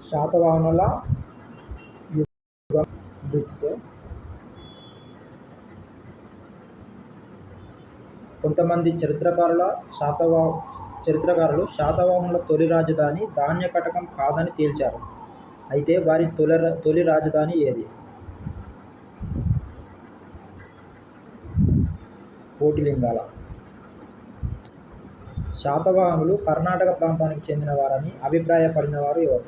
శాతవాహనుల యుగం బిట్స్. కొంతమంది చరిత్రకారులు శాతవాహనుల తొలి రాజధాని ధాన్యకటకం కాదని తేల్చారు. అయితే వారి తొలి రాజధాని ఏది? కోటిలింగాల. శాతవాహనులు కర్ణాటక ప్రాంతానికి చెందినవారని అభిప్రాయపడినవారు ఎవరు?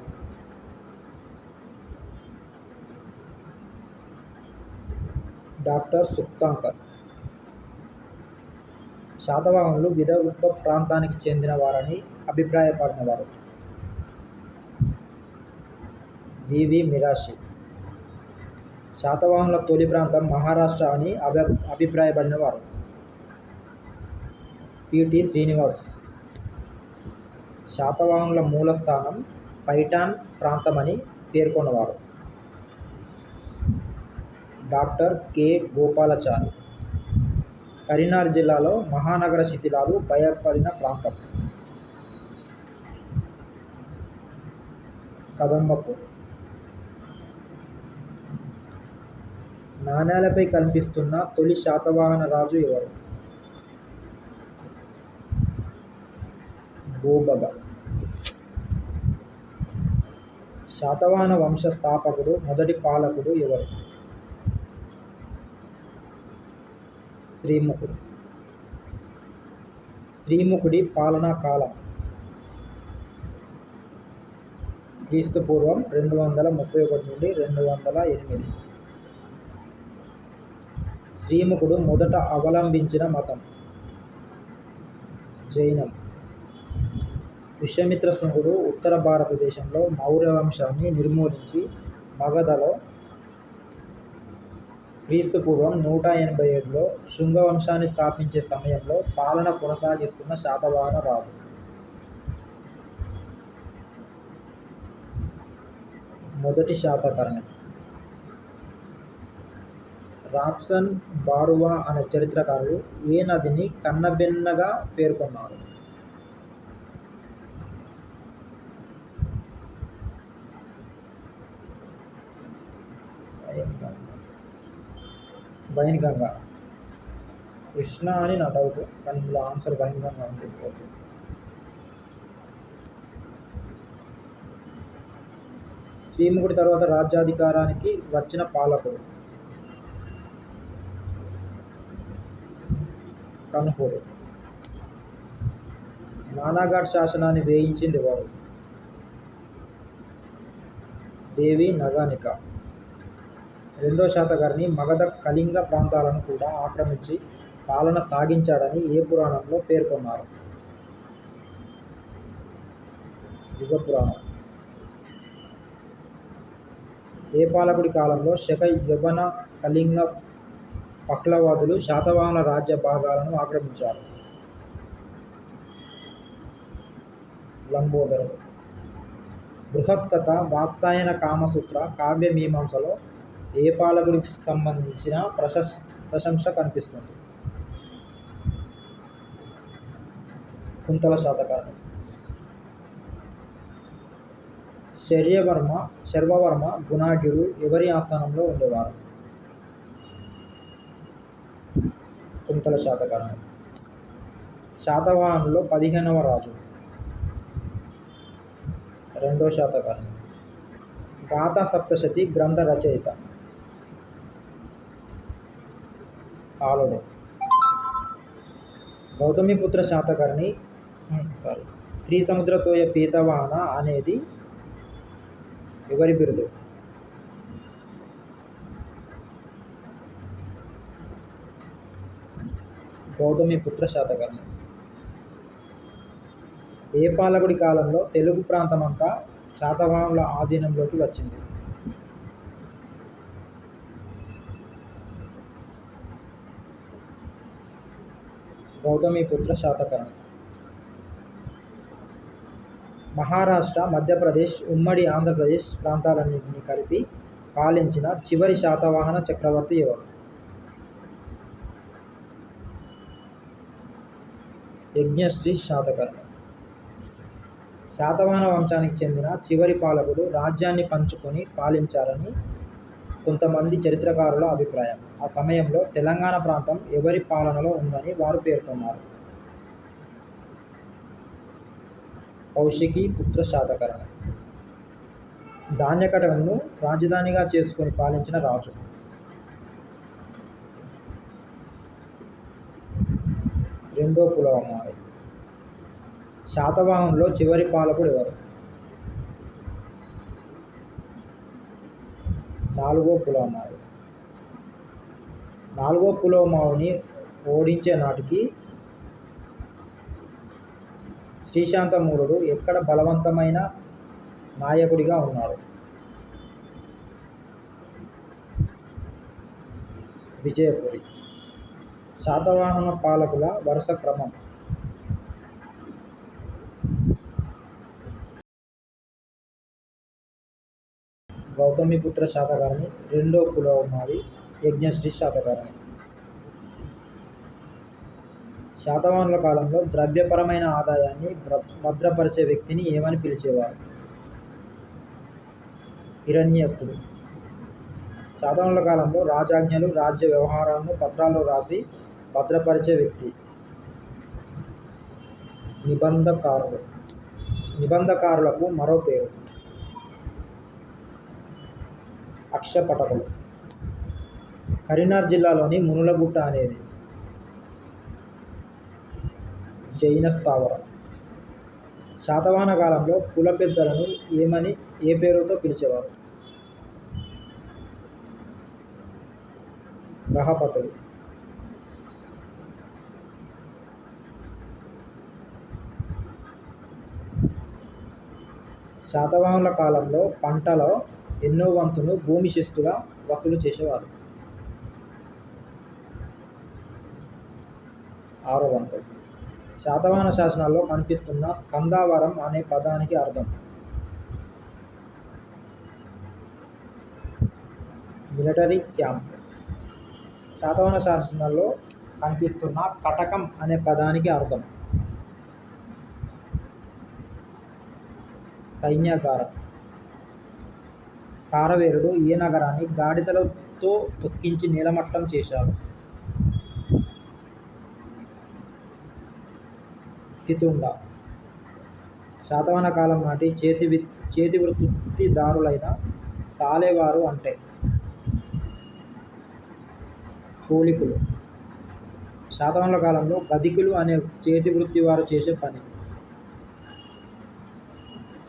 డాక్టర్ సుక్తాంకర్. శాతవాహనులు విదర్భ ప్రాంతానికి చెందినవారని అభిప్రాయపడినవారు? వివి మిరాషి. శాతవాహనుల తొలి ప్రాంతం మహారాష్ట్ర అని అభిప్రాయపడినవారు? పిటి శ్రీనివాస్. శాతవాహనుల మూల స్థానం పైఠాన్ ప్రాంతమని పేర్కొన్నవారు? Doctor K Gopalachari. కరీంనగర్ జిల్లాలో మహానగర శిథిలాలు బయపడిన ప్రాంతం? కదంబపూర్. నాణేలపై కనిపిస్తున్న తొలి శాతవాహన రాజు ఎవరు? భూభగ. శాతవాహన వంశ స్థాపకుడు మొదటి పాలకుడు ఎవరు? శ్రీముఖుడు. శ్రీముఖుడి పాలనా కాలం క్రీస్తుపూర్వం 231 నుండి 208. శ్రీముఖుడు మొదట అవలంబించిన మతం? జైనం. విశ్వామిత్ర శుంగుడు ఉత్తర భారతదేశంలో మౌర్య వంశాన్ని నిర్మూలించి మగధలో క్రీస్తుపూర్వం 187లో శుంగ వంశాన్ని స్థాపించే సమయంలో పాలన కొనసాగిస్తున్న శాతవాహన రాజు? మొదటి శాతకర్ణి. రాబ్సన్ బారువా అనే చరిత్రకారుడు ఏ నదిని కన్నబెన్నగా పేర్కొన్నారు? వైన్గంగా. కృష్ణ అని నా డౌట్, కానీ ఇందులో ఆన్సర్ వైన్గంగా ఉంది. ఓకే. శ్రీముఖుడి తర్వాత రాజ్యాధికారానికి వచ్చిన పాలకుడు? కన్హుడు. నానాఘాట్ శాసనాన్ని వేయించింది ఎవరు? దేవి నగానిక. రెండో శాతకర్ణి మగధ కళింగ ప్రాంతాలను కూడా ఆక్రమించి పాలన సాగించాడని ఏ పురాణంలో పేర్కొన్నారు? యుగ పురాణం. ఏ పాలకుడి కాలంలో శక యవన కళింగ పహ్లవాదులు శాతవాహనుల రాజ్య భాగాలను ఆక్రమించారు? లంబోదరుడు. బృహత్కథ, వాత్సాయన కామసూత్ర కావ్యమీమాంసలో ఏ పాలకుడికి సంబంధించిన ప్రశంస కనిపిస్తుంది? కుంతల శాతకర్ణి. శర్వవర్మ గుణాఢ్యుడు ఎవరి ఆస్థానంలో ఉండేవారు? కుంతల శాతకర్ణి. శాతవాహనుల్లో 15వ రాజు? రెండో శాతకర్ణి. గాథా సప్తశతి గ్రంథ రచయిత? ఆలుడు. గౌతమిపుత్ర శాతకర్ణి త్రిసముద్రతోయ పీతవాహన అనేది ఎవరి బిరుదు? గౌతమిపుత్ర శాతకర్ణి. ఏ పాలకుడి కాలంలో తెలుగు ప్రాంతమంతా శాతవాహనుల ఆధీనంలోకి వచ్చింది? గౌతమిపుత్ర శాతకర్ణి. మహారాష్ట్ర, మధ్యప్రదేశ్, ఉమ్మడి ఆంధ్రప్రదేశ్ ప్రాంతాలన్నింటినీ కలిపి పాలించిన చివరి శాతవాహన చక్రవర్తి ఎవరు? యజ్ఞశ్రీ శాతకర్ణి. శాతవాహన వంశానికి చెందిన చివరి పాలకుడు రాజ్యాన్ని పంచుకొని పాలించారని కొంతమంది చరిత్రకారుల అభిప్రాయం. ఆ సమయంలో తెలంగాణ ప్రాంతం ఎవరి పాలనలో ఉందని వారు పేర్కొన్నారు. కౌశికీపుత్ర శాతకర్ణి ధాన్యకటకంను రాజధానిగా చేసుకొని పాలించిన రాజు. రెండో పులహమావి. శాతవాహనులో చివరి పాలకుడు ఎవరు? నాలుగో పులహమావి. నాలుగో పులహమావిని ఓడించే నాటికి శ్రీశాంతమూలుడు ఎక్కడ బలవంతమైన నాయకుడిగా ఉన్నారు? విజయపురి. శాతవాహన పాలకుల వరుస క్రమం. గౌతమిపుత్ర శాతకర్ణి, రెండో పులహమావి, యజ్ఞశ్రీ శాతకర్ణి. శాతవాహనుల కాలంలో ద్రవ్యపరమైన ఆదాయాన్ని భద్రపరిచే వ్యక్తిని ఏమని పిలిచేవారు? హిరణ్యకుడు. శాతవాహనుల కాలంలో రాజాజ్ఞలు, రాజ్య వ్యవహారాలను పత్రాల్లో రాసి భద్రపరిచే వ్యక్తి. నిబంధకారులు. నిబంధకారులకు మరో పేరు అక్షపటకులు. కరీంనగర్ జిల్లాలోని మునులగుట్ట అనేది జైన స్థావరం. శాతవాహన కాలంలో కుల పెద్దలను ఏ పేరుతో పిలిచేవారు? గహపతులు. శాతవాహనుల కాలంలో పంటలో ఎన్నో వంతును భూమి శిస్తుగా వసూలు చేసేవారు? 6వ వంతు. శాతవాహన శాసనాల్లో కనిపిస్తున్న స్కందావరం అనే పదానికి అర్థం? Military camp. శాతవాహన శాసనాల్లో కనిపిస్తున్న కటకం అనే పదానికి అర్థం? సైన్యాగారం. కారవేరుడు ఏ నగరాన్ని గాడిదలతో తొక్కించి నేలమట్టం చేశాడు? హితుండ. శాతవాహన కాలం నాటి చేతి వృత్తిదారులైన సాలెవారు అంటే? కూలికులు. శాతవాహనుల కాలంలో గదికులు అనే చేతి వృత్తి వారు చేసే పని?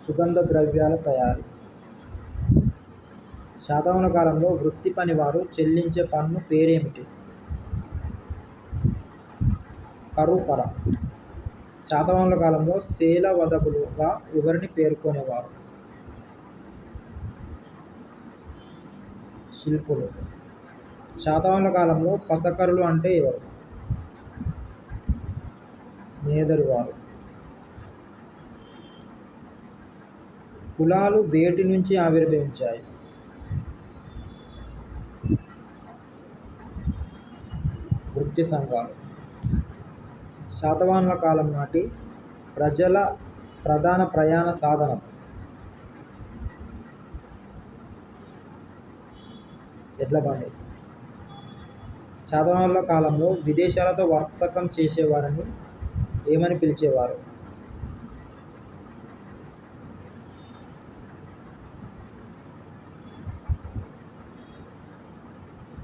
సుగంధ ద్రవ్యాల తయారీ. శాతవాహనుల కాలంలో వృత్తి పని వారు చెల్లించే పన్ను పేరేమిటి? కరుపర. శాతవాహనుల కాలంలో శేలవదకులుగా ఎవరిని పేర్కొనేవారు? శిల్పులు. శాతవాహనుల కాలంలో పసకరులు అంటే ఎవరు? మేదరివారు. కులాలు వేటి నుంచి ఆవిర్భవించాయి? వృత్తి సంఘాలు. శాతవాహనుల కాలం నాటి ప్రజల ప్రధాన ప్రయాణ సాధనం? ఎడ్లబండి. శాతవాహనుల కాలంలో విదేశాలతో వర్తకం చేసేవారిని ఏమని పిలిచేవారు?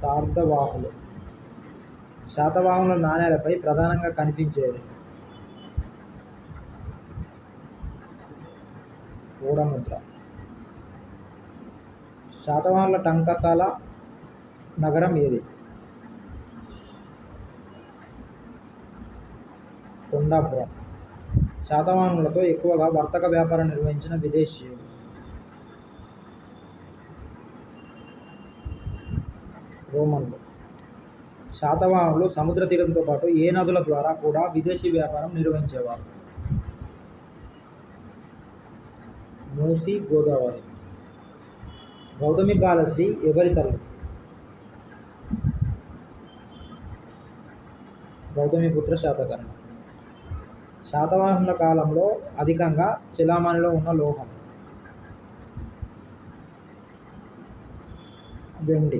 సార్ధవాహులు. శాతవాహనుల నాణేలపై ప్రధానంగా కనిపించేది? ఓడముద్ర. శాతవాహనుల టంకసాల నగరం ఏది? కొండాపురం. శాతవాహనులతో ఎక్కువగా వర్తక వ్యాపారం నిర్వహించిన విదేశీయులు? రోమన్లు. శాతవాహనులు సముద్ర తీరంతో పాటు ఏ నదుల ద్వారా కూడా విదేశీ వ్యాపారం నిర్వహించేవారు? మూసీ, గోదావరి. గౌతమి బాలశ్రీ ఎవరి తల్లి? గౌతమిపుత్ర శాతకర్ణి. శాతవాహనుల కాలంలో అధికంగా చెలామణిలో ఉన్న లోహం వెండి.